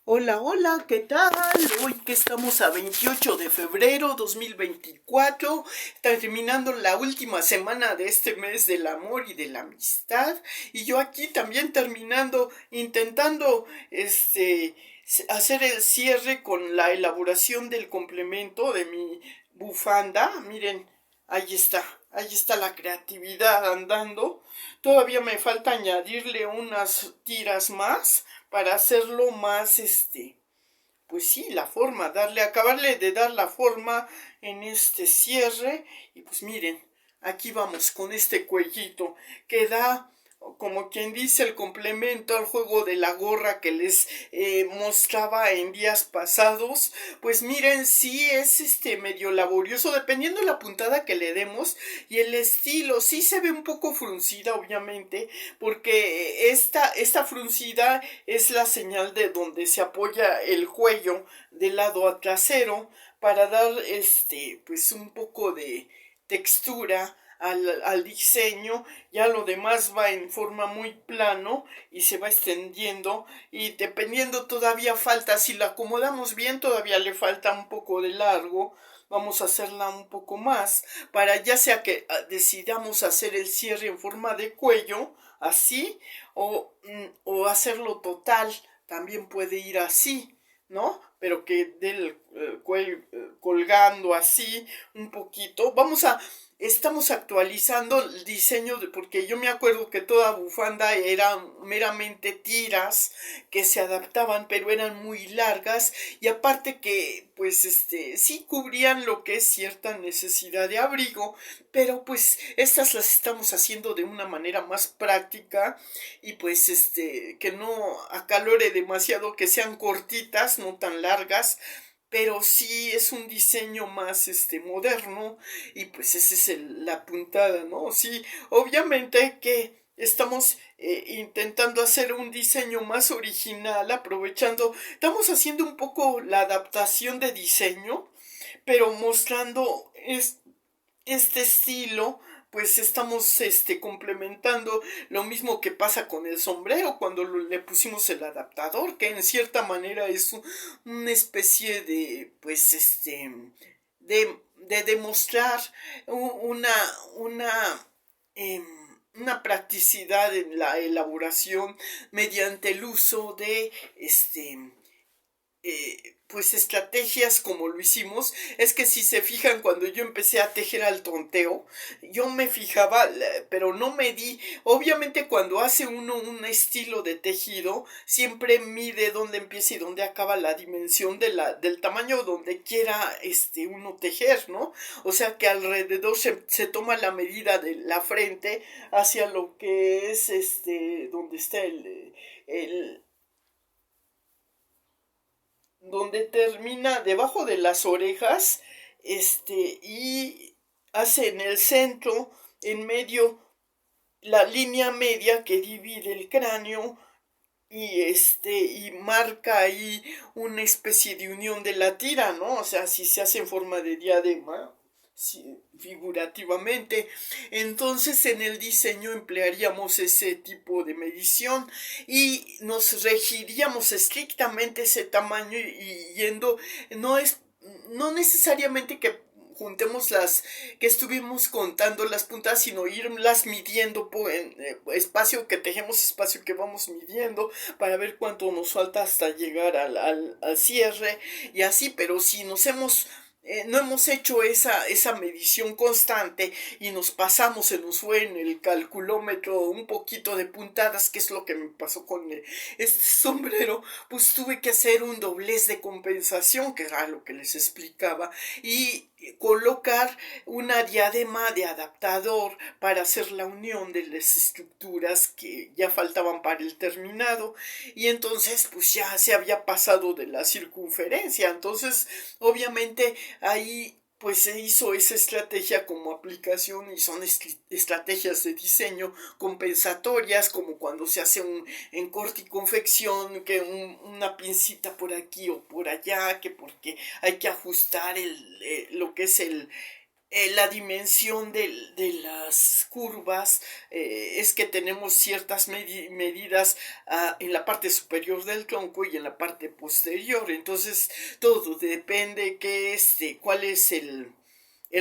Hola, hola, ¿qué tal? Hoy que estamos a 28 de febrero 2024, terminando la última semana de este mes del amor y de la amistad, y yo aquí también terminando, intentando, hacer el cierre con la elaboración del complemento de mi bufanda. Miren, ahí está la creatividad andando. Todavía me falta añadirle unas tiras más para hacerlo más, pues sí, la forma, acabarle de dar la forma en este cierre. Y pues miren, aquí vamos con este cuellito que da, como quien dice, el complemento al juego de la gorra que les mostraba en días pasados. Pues miren, sí es medio laborioso dependiendo de la puntada que le demos y el estilo. Sí se ve un poco fruncida, obviamente, porque esta fruncida es la señal de donde se apoya el cuello del lado a trasero para dar pues un poco de textura al diseño. Ya lo demás va en forma muy plano y se va extendiendo, y dependiendo todavía falta, si la acomodamos bien todavía le falta un poco de largo. Vamos a hacerla un poco más para, ya sea que decidamos hacer el cierre en forma de cuello así, o hacerlo total, también puede ir así, ¿no? Pero que del cuello colgando así un poquito. Estamos actualizando el diseño porque yo me acuerdo que toda bufanda era meramente tiras que se adaptaban, pero eran muy largas, y aparte que pues sí cubrían lo que es cierta necesidad de abrigo, pero pues estas las estamos haciendo de una manera más práctica, y pues que no acalore demasiado, que sean cortitas, no tan largas, pero sí es un diseño más moderno. Y pues esa es la puntada, ¿no? Sí, obviamente que estamos intentando hacer un diseño más original, estamos haciendo un poco la adaptación de diseño, pero mostrando este estilo. Pues estamos complementando lo mismo que pasa con el sombrero cuando le pusimos el adaptador, que en cierta manera es una especie de, pues de demostrar una una eh, una practicidad en la elaboración mediante el uso de pues estrategias como lo hicimos. Es que si se fijan, cuando yo empecé a tejer al tonteo, yo me fijaba, pero no me di. Obviamente cuando hace uno un estilo de tejido, siempre mide dónde empieza y dónde acaba la dimensión del tamaño donde quiera uno tejer, ¿no? O sea que alrededor se toma la medida de la frente hacia lo que es donde está el donde termina debajo de las orejas, y hace en el centro, en medio, la línea media que divide el cráneo, y marca ahí una especie de unión de la tira, ¿no? O sea, si se hace en forma de diadema, sí, figurativamente, entonces en el diseño emplearíamos ese tipo de medición y nos regiríamos estrictamente ese tamaño, y yendo, no es, no necesariamente que juntemos las que estuvimos contando las puntas, sino irlas midiendo por espacio que tejemos, espacio que vamos midiendo, para ver cuánto nos falta hasta llegar al cierre, y así. Pero si no hemos hecho esa medición constante y nos pasamos, se nos fue en el calculómetro un poquito de puntadas, que es lo que me pasó con este sombrero, pues tuve que hacer un doblez de compensación, que era lo que les explicaba, y colocar una diadema de adaptador para hacer la unión de las estructuras que ya faltaban para el terminado. Y entonces pues ya se había pasado de la circunferencia, entonces obviamente ahí pues se hizo esa estrategia como aplicación, y son estrategias de diseño compensatorias, como cuando se hace en corte y confección, que una pincita por aquí o por allá, que porque hay que ajustar lo que es la dimensión de las curvas es que tenemos ciertas medidas en la parte superior del tronco y en la parte posterior. Entonces, todo depende cuál es el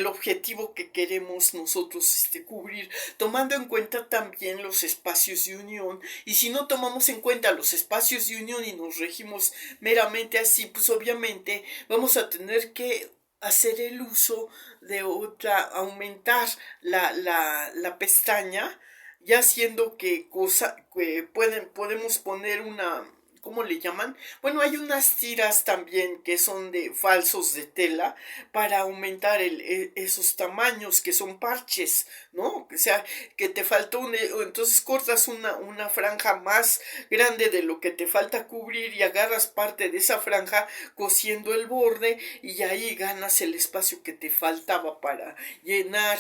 objetivo que queremos nosotros cubrir, tomando en cuenta también los espacios de unión. Y si no tomamos en cuenta los espacios de unión y nos regimos meramente así, pues obviamente vamos a tener que hacer el uso de aumentar la pestaña, ya siendo que podemos poner una, ¿cómo le llaman? Bueno, hay unas tiras también que son de falsos de tela para aumentar esos tamaños que son parches, ¿no? O sea, que te faltó entonces cortas una franja más grande de lo que te falta cubrir y agarras parte de esa franja cosiendo el borde y ahí ganas el espacio que te faltaba para llenar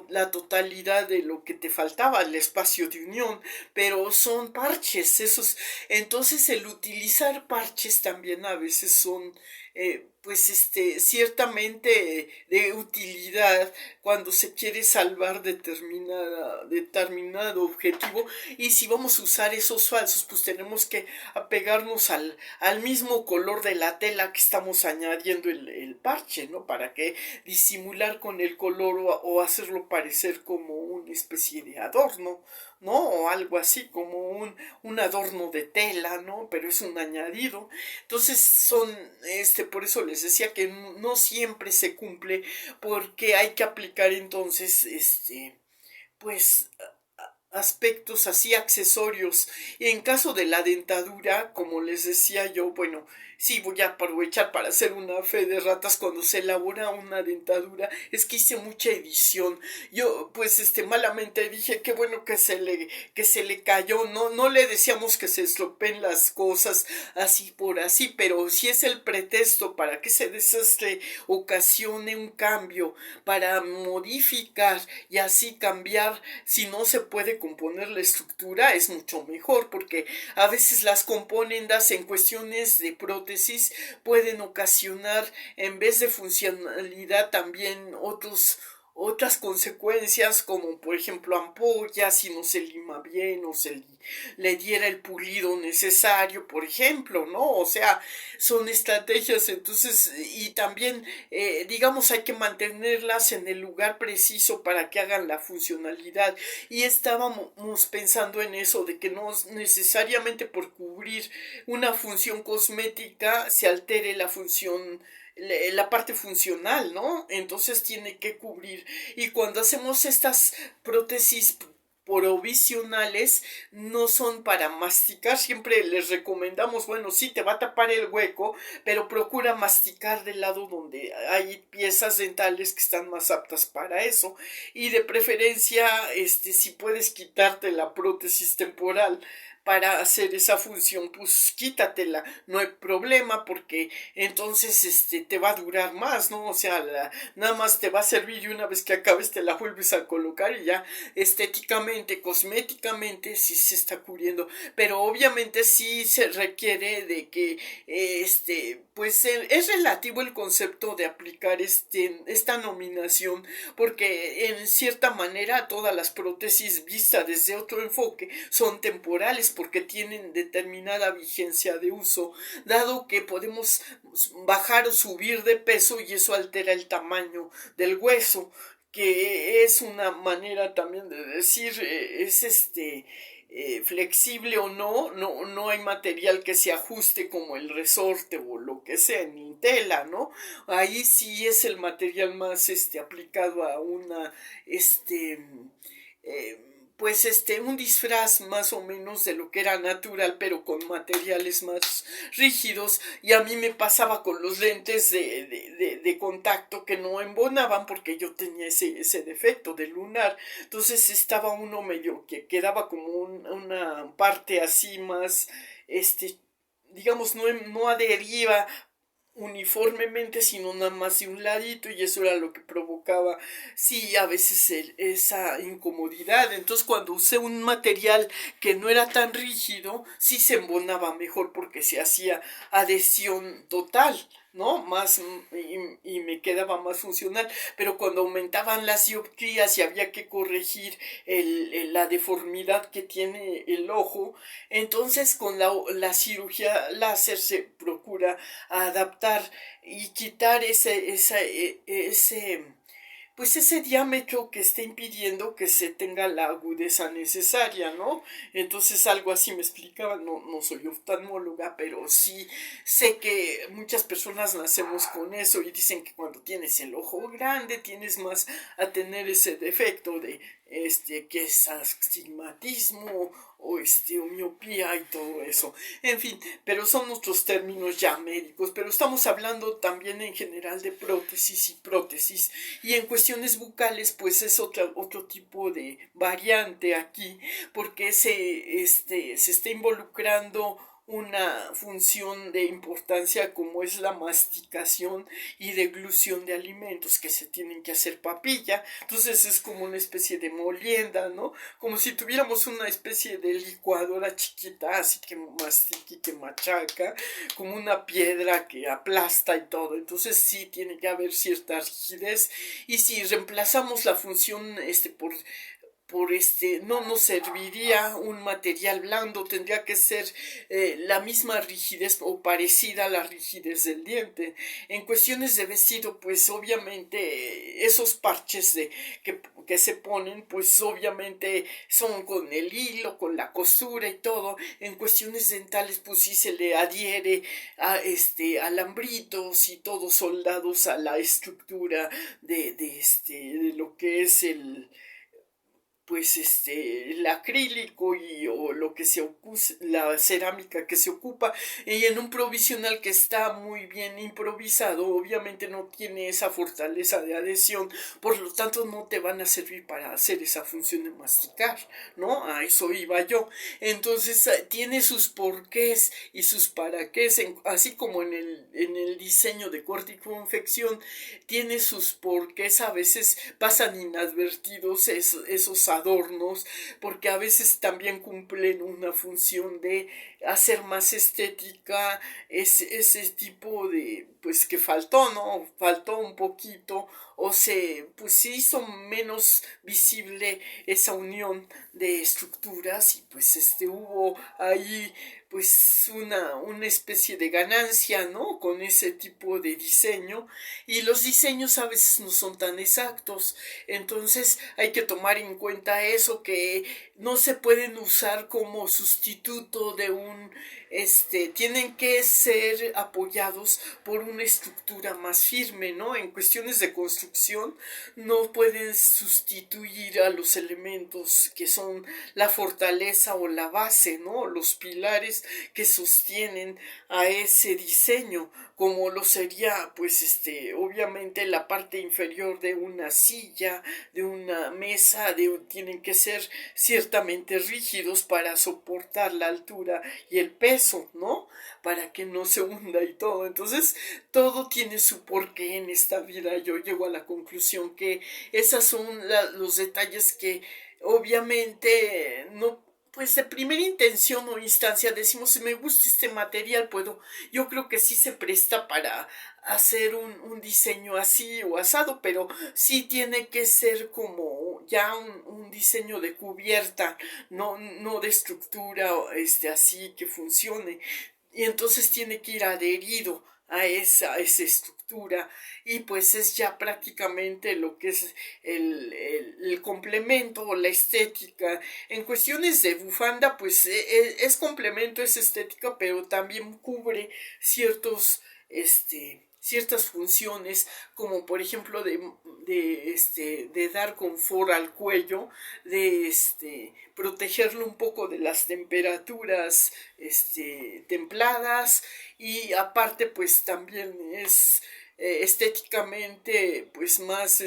la totalidad de lo que te faltaba, el espacio de unión, pero son parches, esos. Entonces el utilizar parches también a veces son pues ciertamente de utilidad cuando se quiere salvar determinado objetivo, y si vamos a usar esos falsos pues tenemos que apegarnos al mismo color de la tela que estamos añadiendo el parche, ¿no? Para que disimular con el color o hacerlo parecer como una especie de adorno, ¿no? O algo así como un adorno de tela, ¿no? Pero es un añadido. Entonces por eso les decía que no siempre se cumple, porque hay que aplicar entonces, pues aspectos así accesorios. Y en caso de la dentadura, como les decía yo, bueno, sí voy a aprovechar para hacer una fe de ratas cuando se elabora una dentadura, es que hice mucha edición. Yo pues malamente dije qué bueno que se le cayó, no le decíamos que se estropeen las cosas así por así, pero si es el pretexto para que ese desastre ocasione un cambio, para modificar y así cambiar, si no se puede componer la estructura, es mucho mejor, porque a veces las componendas en cuestiones de prótesis pueden ocasionar, en vez de funcionalidad, también otras consecuencias, como por ejemplo ampollas si no se lima bien o le diera el pulido necesario, por ejemplo, ¿no? O sea, son estrategias. Entonces, y también digamos hay que mantenerlas en el lugar preciso para que hagan la funcionalidad, y estábamos pensando en eso, de que no necesariamente por cubrir una función cosmética se altere la parte funcional, ¿no? Entonces tiene que cubrir. Y cuando hacemos estas prótesis provisionales, no son para masticar. Siempre les recomendamos, bueno, sí te va a tapar el hueco, pero procura masticar del lado donde hay piezas dentales que están más aptas para eso, y de preferencia si puedes quitarte la prótesis temporal para hacer esa función, pues quítatela, no hay problema, porque entonces te va a durar más, ¿no? O sea, nada más te va a servir, y una vez que acabes te la vuelves a colocar y ya estéticamente, cosméticamente sí se está cubriendo, pero obviamente sí se requiere de que pues es relativo el concepto de aplicar esta nominación, porque en cierta manera todas las prótesis vistas desde otro enfoque son temporales, porque tienen determinada vigencia de uso, dado que podemos bajar o subir de peso y eso altera el tamaño del hueso, que es una manera también de decir, es flexible o no hay material que se ajuste como el resorte o lo que sea, ni tela, ¿no? Ahí sí es el material más aplicado a una eh, pues un disfraz más o menos de lo que era natural, pero con materiales más rígidos. Y a mí me pasaba con los lentes de contacto que no embonaban, porque yo tenía ese defecto de lunar. Entonces estaba uno medio que quedaba como una parte así más, digamos, no adhería uniformemente, sino nada más de un ladito, y eso era lo que provocaba, sí, a veces esa incomodidad. Entonces, cuando usé un material que no era tan rígido, sí se embonaba mejor porque se hacía adhesión total, ¿no? Más y me quedaba más funcional, pero cuando aumentaban las dioptrías y había que corregir la deformidad que tiene el ojo, entonces con la cirugía láser se procura adaptar y quitar pues ese diámetro que está impidiendo que se tenga la agudeza necesaria, ¿no? Entonces algo así me explicaban, no, no soy oftalmóloga, pero sí sé que muchas personas nacemos con eso y dicen que cuando tienes el ojo grande tienes más a tener ese defecto de que es astigmatismo o miopía y todo eso. En fin, pero son otros términos ya médicos, pero estamos hablando también en general de prótesis y prótesis, y en cuestiones bucales pues es otro tipo de variante aquí, porque se está involucrando una función de importancia como es la masticación y deglución de alimentos que se tienen que hacer papilla. Entonces es como una especie de molienda, ¿no? Como si tuviéramos una especie de licuadora chiquita, así que mastica y que machaca, como una piedra que aplasta y todo. Entonces sí tiene que haber cierta rigidez, y si reemplazamos la función no nos serviría un material blando, tendría que ser la misma rigidez o parecida a la rigidez del diente. En cuestiones de vestido, pues obviamente esos parches que se ponen, pues obviamente son con el hilo, con la costura y todo. En cuestiones dentales, pues sí se le adhiere a alambritos y todos soldados a la estructura de lo que es el acrílico o lo que la cerámica que se ocupa, y en un provisional que está muy bien improvisado obviamente no tiene esa fortaleza de adhesión, por lo tanto no te van a servir para hacer esa función de masticar, ¿no? A eso iba yo. Entonces tiene sus porqués y sus para qué, así como en el diseño de corte y confección tiene sus porqués, a veces pasan inadvertidos esos adornos, porque a veces también cumplen una función de hacer más estética ese tipo de, pues que faltó, ¿no? Faltó un poquito, o pues se hizo menos visible esa unión de estructuras, y pues hubo ahí pues una especie de ganancia, ¿no? Con ese tipo de diseño, y los diseños a veces no son tan exactos, entonces hay que tomar en cuenta eso, que no se pueden usar como sustituto de tienen que ser apoyados por una estructura más firme, ¿no? En cuestiones de construcción no pueden sustituir a los elementos que son la fortaleza o la base, ¿no? Los pilares que sostienen a ese diseño, como lo sería pues obviamente la parte inferior de una silla, de una mesa, tienen que ser ciertamente rígidos para soportar la altura y el peso, ¿no? Para que no se hunda y todo. Entonces todo tiene su porqué en esta vida. Yo llego a la conclusión que esos son los detalles que obviamente no, pues de primera intención o instancia decimos, si me gusta este material yo creo que sí se presta para hacer un diseño así o asado, pero sí tiene que ser como ya un diseño de cubierta, no de estructura así que funcione, y entonces tiene que ir adherido a esa estructura, y pues es ya prácticamente lo que es el complemento o la estética. En cuestiones de bufanda pues es complemento, es estética, pero también cubre ciertas funciones, como por ejemplo de dar confort al cuello, de protegerlo un poco de las temperaturas templadas, y aparte pues también es estéticamente pues más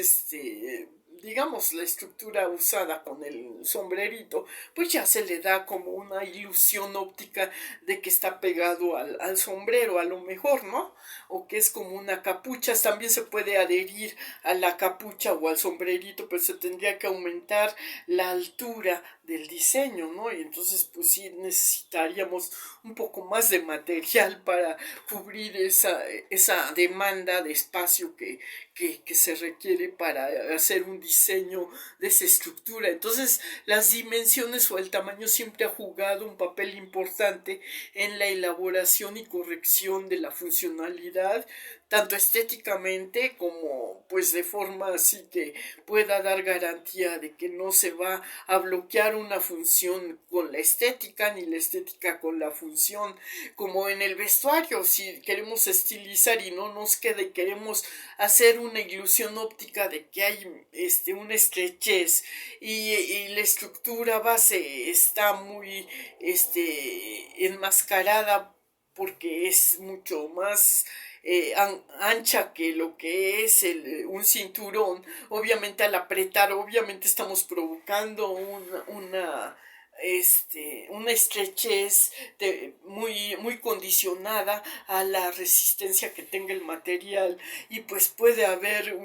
digamos, la estructura usada con el sombrerito, pues ya se le da como una ilusión óptica de que está pegado al sombrero, a lo mejor, ¿no? O que es como una capucha. También se puede adherir a la capucha o al sombrerito, pero se tendría que aumentar la altura del diseño, ¿no? Y entonces, pues sí, necesitaríamos un poco más de material para cubrir esa demanda de espacio que se requiere para hacer un diseño de esa estructura. Entonces, las dimensiones o el tamaño siempre ha jugado un papel importante en la elaboración y corrección de la funcionalidad, tanto estéticamente como pues de forma así que pueda dar garantía de que no se va a bloquear una función con la estética ni la estética con la función, como en el vestuario. Si queremos estilizar y no nos queda y queremos hacer una ilusión óptica de que hay una estrechez y la estructura base está muy enmascarada porque es mucho más ancha que lo que es un cinturón. Obviamente al apretar, obviamente estamos provocando una estrechez muy condicionada a la resistencia que tenga el material, y pues puede haber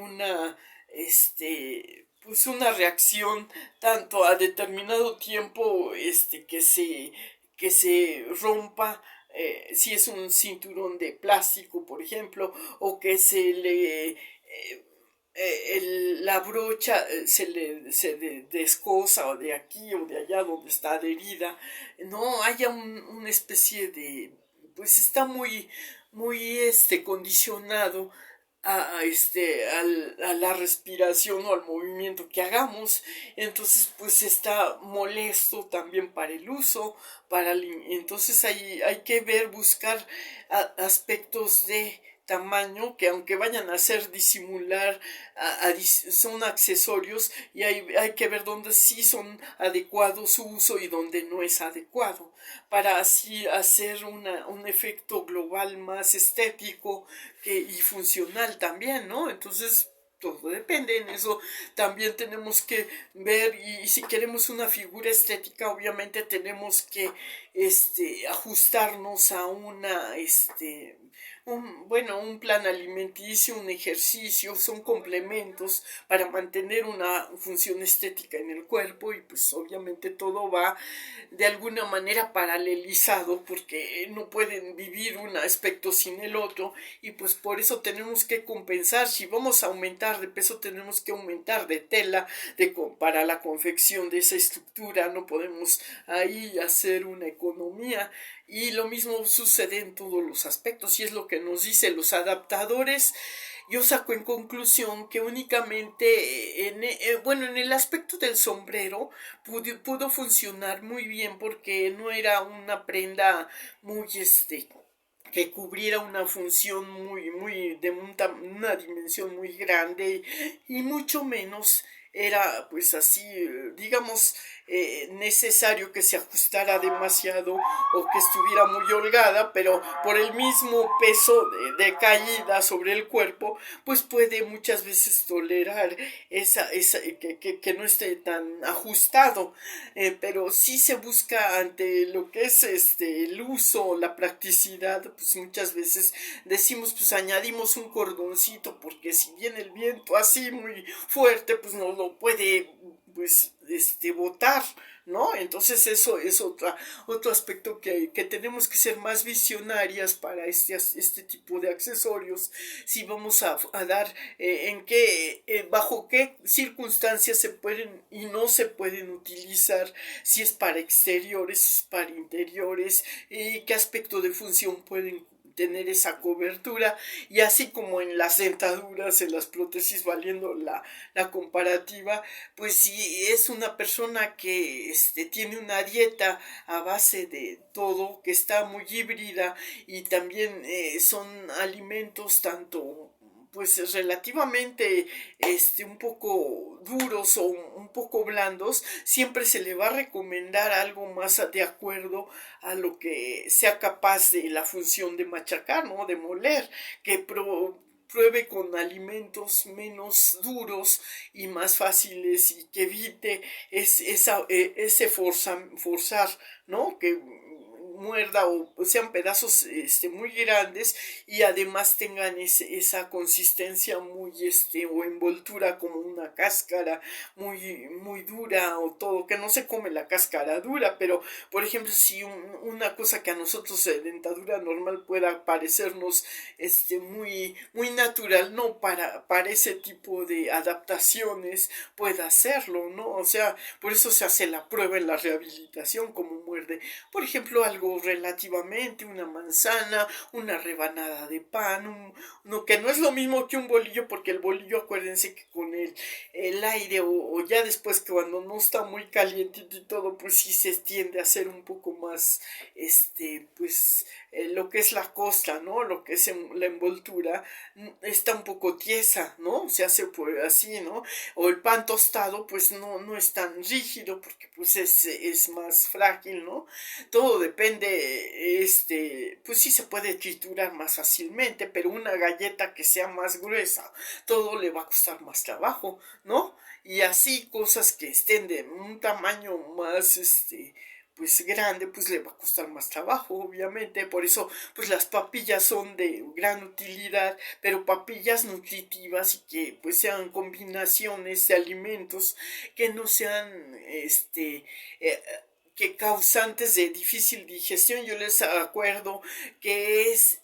pues una reacción tanto a determinado tiempo que se rompa, si es un cinturón de plástico, por ejemplo, o que se le la brocha descosa, o de aquí o de allá donde está adherida, no haya una especie de, pues está muy condicionado a la respiración o al movimiento que hagamos. Entonces pues está molesto también para el uso, entonces hay que buscar aspectos de tamaño que, aunque vayan a hacer disimular, son accesorios, y hay que ver dónde sí son adecuados su uso y dónde no es adecuado, para así hacer un efecto global más estético y funcional también, ¿no? Entonces todo depende. En eso también tenemos que ver, y si queremos una figura estética, obviamente tenemos que ajustarnos a un plan alimenticio, un ejercicio. Son complementos para mantener una función estética en el cuerpo, y pues obviamente todo va de alguna manera paralelizado, porque no pueden vivir un aspecto sin el otro, y pues por eso tenemos que compensar. Si vamos a aumentar de peso, tenemos que aumentar de tela para la confección de esa estructura. No podemos ahí hacer una economía, y lo mismo sucede en todos los aspectos, y es lo que nos dicen los adaptadores. Yo saco en conclusión que únicamente en el aspecto del sombrero pudo funcionar muy bien, porque no era una prenda muy que cubriera una función muy de una dimensión muy grande, y mucho menos era pues así, digamos, necesario que se ajustara demasiado o que estuviera muy holgada, pero por el mismo peso de caída sobre el cuerpo, pues puede muchas veces tolerar que no esté tan ajustado. Pero sí se busca, ante lo que es el uso, la practicidad, pues muchas veces decimos, pues añadimos un cordoncito, porque si viene el viento así muy fuerte, pues no lo puede pues botar, ¿no? Entonces eso es otro aspecto que tenemos que ser más visionarias para este tipo de accesorios. Si vamos a dar bajo qué circunstancias se pueden y no se pueden utilizar, si es para exteriores, si es para interiores, y qué aspecto de función pueden tener esa cobertura. Y así como en las dentaduras, en las prótesis, valiendo la comparativa, pues si es una persona que tiene una dieta a base de todo, que está muy híbrida, y también son alimentos tanto pues relativamente un poco duros o un poco blandos, siempre se le va a recomendar algo más de acuerdo a lo que sea capaz de la función de machacar, ¿no? De moler, que pruebe con alimentos menos duros y más fáciles y que evite ese forzar, ¿no? Que muerda o sean pedazos muy grandes y además tengan esa consistencia muy o envoltura como una cáscara muy dura o todo, que no se come la cáscara dura, pero por ejemplo si una cosa que a nosotros de dentadura normal pueda parecernos muy natural, no para ese tipo de adaptaciones pueda hacerlo, ¿no? O sea, por eso se hace la prueba en la rehabilitación como muerde, por ejemplo, algo relativamente, una manzana, una rebanada de pan, no, que no es lo mismo que un bolillo, porque el bolillo, acuérdense que con el aire o ya después que cuando no está muy calientito y todo, pues sí se tiende a hacer un poco más, pues lo que es la costra, ¿no? Lo que es la envoltura, está un poco tiesa, ¿no? Se hace pues así, ¿no? O el pan tostado, pues no es tan rígido porque pues es más frágil, ¿no? Todo depende, pues sí se puede triturar más fácilmente, pero una galleta que sea más gruesa, todo le va a costar más trabajo, ¿no? Y así cosas que estén de un tamaño más, pues grande, pues le va a costar más trabajo, obviamente. Por eso, pues las papillas son de gran utilidad, pero papillas nutritivas y que pues sean combinaciones de alimentos que no sean, que causantes de difícil digestión. Yo les acuerdo que es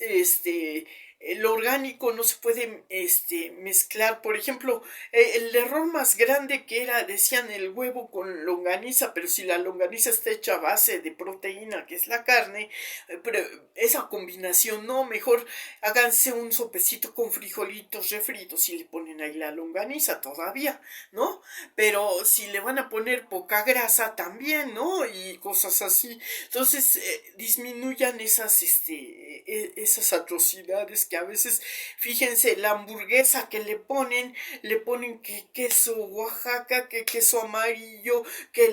lo orgánico no se puede mezclar. Por ejemplo, el error más grande que era, decían, el huevo con longaniza, pero si la longaniza está hecha a base de proteína, que es la carne, pero esa combinación no, mejor háganse un sopecito con frijolitos refritos y le ponen ahí la longaniza todavía, ¿no? Pero si le van a poner poca grasa también, ¿no? Y cosas así. Entonces, disminuyan esas atrocidades que a veces, fíjense, la hamburguesa que le ponen que queso Oaxaca, que queso amarillo, que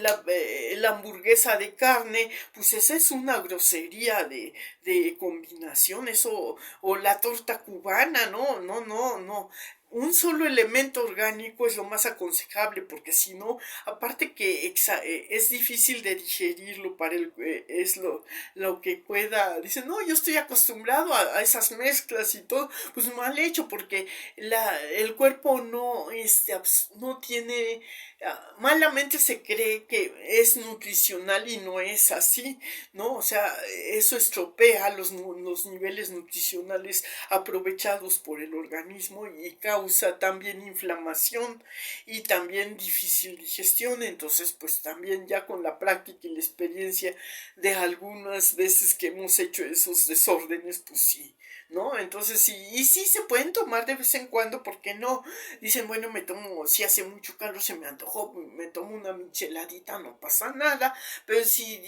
la hamburguesa de carne, pues esa es una grosería de combinación, eso, o la torta cubana, no, un solo elemento orgánico es lo más aconsejable, porque si no, aparte que es difícil de digerirlo para es lo que pueda, dicen, no, yo estoy acostumbrado a esas mezclas y todo, pues mal hecho, porque el cuerpo no tiene, malamente se cree que es nutricional y no es así, ¿no? O sea, eso estropea los niveles nutricionales aprovechados por el organismo y causa también inflamación y también difícil digestión. Entonces, pues también ya con la práctica y la experiencia de algunas veces que hemos hecho esos desórdenes, pues sí, ¿no? Entonces sí, y sí se pueden tomar de vez en cuando, ¿por qué no? Dicen, bueno, si hace mucho calor se me antojó, me tomo una micheladita, no pasa nada, pero si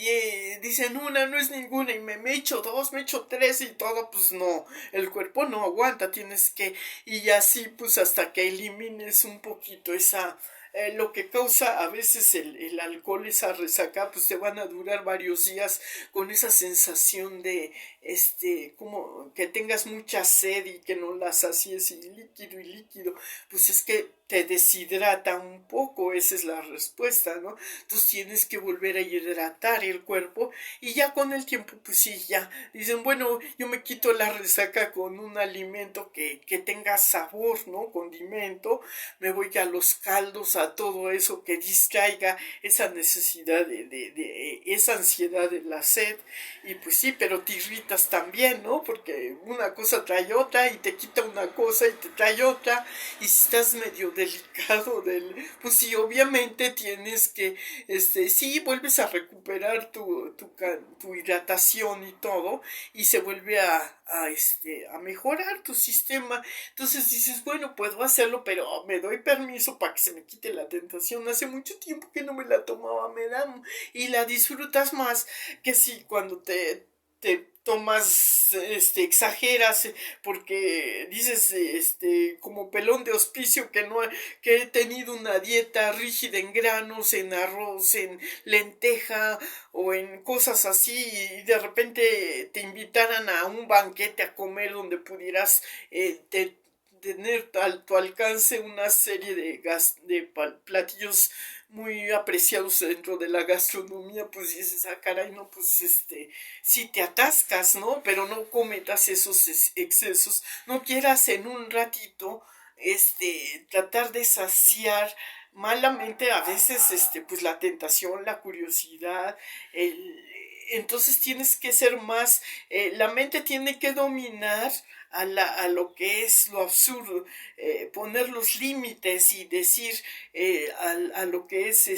dicen una no es ninguna y me echo dos, me echo tres y todo, pues no, el cuerpo no aguanta, y así pues hasta que elimines un poquito lo que causa a veces el alcohol, esa resaca, pues te van a durar varios días con esa sensación de, como que tengas mucha sed y que no la sacies y líquido, pues es que te deshidrata un poco, esa es la respuesta, ¿no? Entonces tienes que volver a hidratar el cuerpo y ya con el tiempo, pues sí, ya dicen, bueno, yo me quito la resaca con un alimento que tenga sabor, ¿no? Condimento, me voy a los caldos, a todo eso que distraiga esa necesidad de esa ansiedad de la sed, y pues sí, pero te irritas también, ¿no? Porque una cosa trae otra y te quita una cosa y te trae otra, y si estás medio delicado pues sí, obviamente tienes que, sí, vuelves a recuperar tu hidratación y todo, y se vuelve a mejorar tu sistema. Entonces dices, bueno, puedo hacerlo, pero me doy permiso para que se me quite la tentación. Hace mucho tiempo que no me la tomaba, y la disfrutas más que si cuando te tomas, exageras, porque dices, como pelón de hospicio que he tenido una dieta rígida en granos, en arroz, en lenteja o en cosas así, y de repente te invitaran a un banquete a comer donde pudieras tener a tu alcance una serie de platillos muy apreciados dentro de la gastronomía, pues dices, ah, caray, no, pues si te atascas, ¿no? Pero no cometas esos excesos, no quieras en un ratito, tratar de saciar malamente a veces, pues la tentación, la curiosidad, entonces tienes que ser más, la mente tiene que dominar a lo que es lo absurdo, poner los límites y decir a lo que es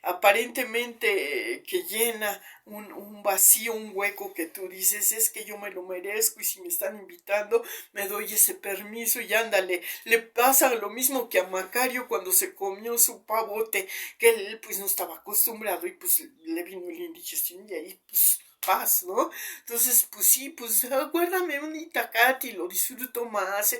aparentemente que llena un vacío, un hueco que tú dices, es que yo me lo merezco y si me están invitando me doy ese permiso y ándale. Le pasa lo mismo que a Macario cuando se comió su pavote, que él pues no estaba acostumbrado y pues le vino la indigestión y ahí pues paz, ¿no? Entonces, pues sí, pues acuérdame un itacate y lo disfruto más,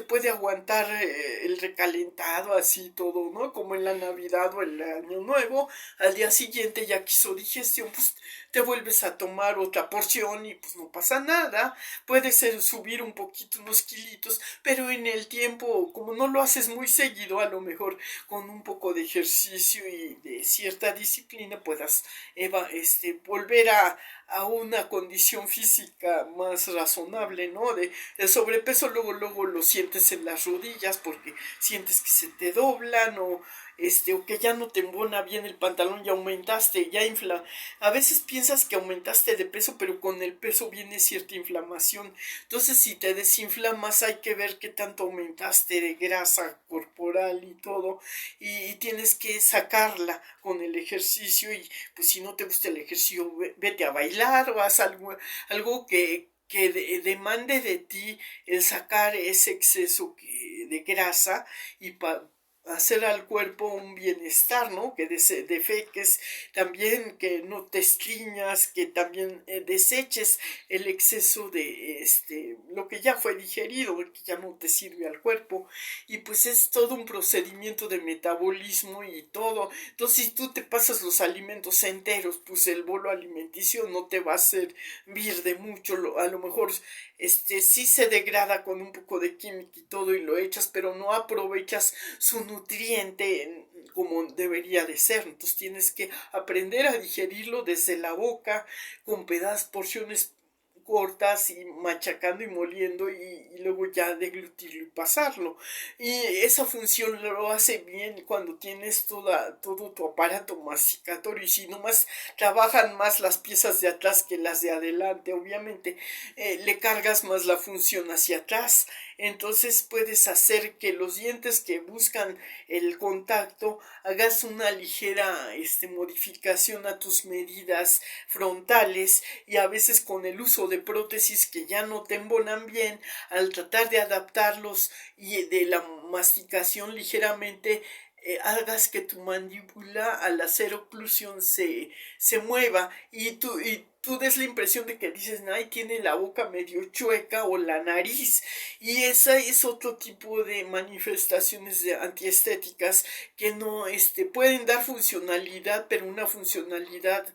puede aguantar el recalentado así todo, ¿no? Como en la Navidad o el Año Nuevo, al día siguiente ya quiso digestión, pues te vuelves a tomar otra porción y pues no pasa nada, puede ser subir un poquito unos kilitos, pero en el tiempo, como no lo haces muy seguido, a lo mejor con un poco de ejercicio y de cierta disciplina puedas volver a una condición física más razonable, ¿no? El sobrepeso luego lo sientes en las rodillas porque sientes que se te doblan o que ya no te embona bien el pantalón, ya aumentaste, ya a veces piensas que aumentaste de peso, pero con el peso viene cierta inflamación. Entonces, si te desinflamas, hay que ver qué tanto aumentaste de grasa corporal y todo, y tienes que sacarla con el ejercicio, y pues si no te gusta el ejercicio, vete a bailar o haz algo que demande de ti el sacar ese exceso de grasa y hacer al cuerpo un bienestar, ¿no? Que defeques también, que no te estriñas, que también deseches el exceso de lo que ya fue digerido, que ya no te sirve al cuerpo, y pues es todo un procedimiento de metabolismo y todo. Entonces, si tú te pasas los alimentos enteros, pues el bolo alimenticio no te va a servir de mucho, a lo mejor sí se degrada con un poco de química y todo y lo echas, pero no aprovechas su nutriente como debería de ser. Entonces tienes que aprender a digerirlo desde la boca con porciones cortas y machacando y moliendo y luego ya deglutirlo y pasarlo. Y esa función lo hace bien cuando tienes todo tu aparato masticatorio, y si nomás trabajan más las piezas de atrás que las de adelante, obviamente le cargas más la función hacia atrás. Entonces puedes hacer que los dientes que buscan el contacto hagas una ligera modificación a tus medidas frontales, y a veces con el uso de prótesis que ya no te embonan bien, al tratar de adaptarlos y de la masticación ligeramente, hagas que tu mandíbula al hacer oclusión se mueva y tú des la impresión de que dices, ay, tiene la boca medio chueca o la nariz, y esa es otro tipo de manifestaciones de antiestéticas que no pueden dar funcionalidad, pero una funcionalidad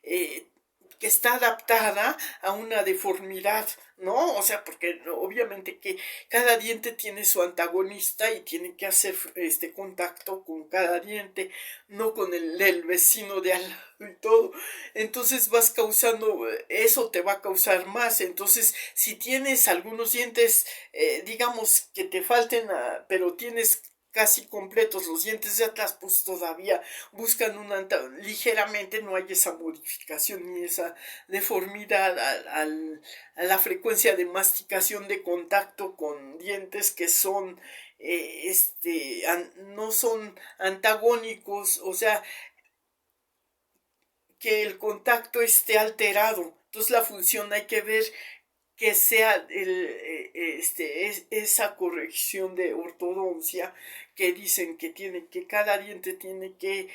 que está adaptada a una deformidad, ¿no? O sea, porque obviamente que cada diente tiene su antagonista y tiene que hacer contacto con cada diente, no con el vecino de al lado y todo. Entonces vas causando, eso te va a causar más. Entonces, si tienes algunos dientes, digamos que te falten, pero tienes casi completos los dientes de atrás, pues todavía buscan ligeramente, no hay esa modificación ni esa deformidad a la frecuencia de masticación de contacto con dientes que son no son antagónicos, o sea, que el contacto esté alterado. Entonces la función hay que ver que sea esa corrección de ortodoncia que dicen que que cada diente tiene que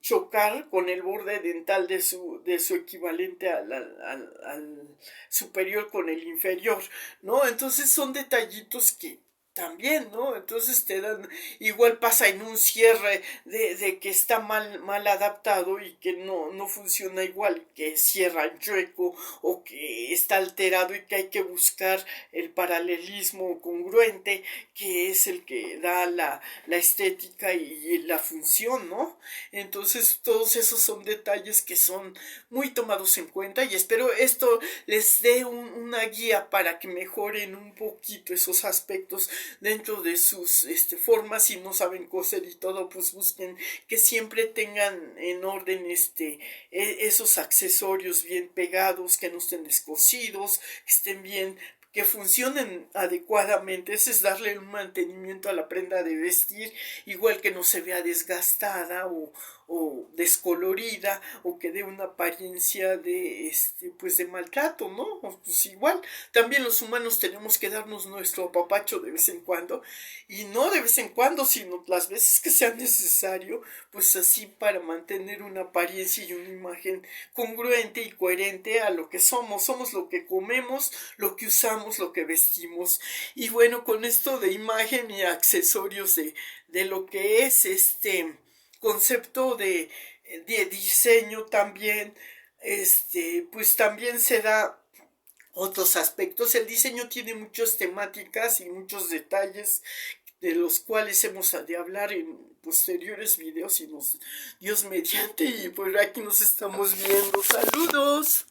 chocar con el borde dental de su equivalente al superior con el inferior, ¿no? Entonces son detallitos que también, ¿no? Entonces te dan, igual pasa en un cierre de que está mal adaptado y que no funciona igual, que cierra en chueco o que está alterado y que hay que buscar el paralelismo congruente, que es el que da la estética y la función, ¿no? Entonces todos esos son detalles que son muy tomados en cuenta y espero esto les dé una guía para que mejoren un poquito esos aspectos dentro de sus formas. Si no saben coser y todo, pues busquen que siempre tengan en orden esos accesorios bien pegados, que no estén descosidos, que estén bien, que funcionen adecuadamente. Ese es darle un mantenimiento a la prenda de vestir, igual que no se vea desgastada o descolorida o que dé una apariencia de pues de maltrato, ¿no? Pues igual también los humanos tenemos que darnos nuestro apapacho de vez en cuando, y no de vez en cuando, sino las veces que sea necesario, pues así para mantener una apariencia y una imagen congruente y coherente a lo que somos lo que comemos, lo que usamos, lo que vestimos. Y bueno, con esto de imagen y accesorios de lo que es concepto de diseño también, pues también se da otros aspectos. El diseño tiene muchas temáticas y muchos detalles de los cuales hemos de hablar en posteriores videos, y Dios mediante, y por aquí nos estamos viendo. Saludos.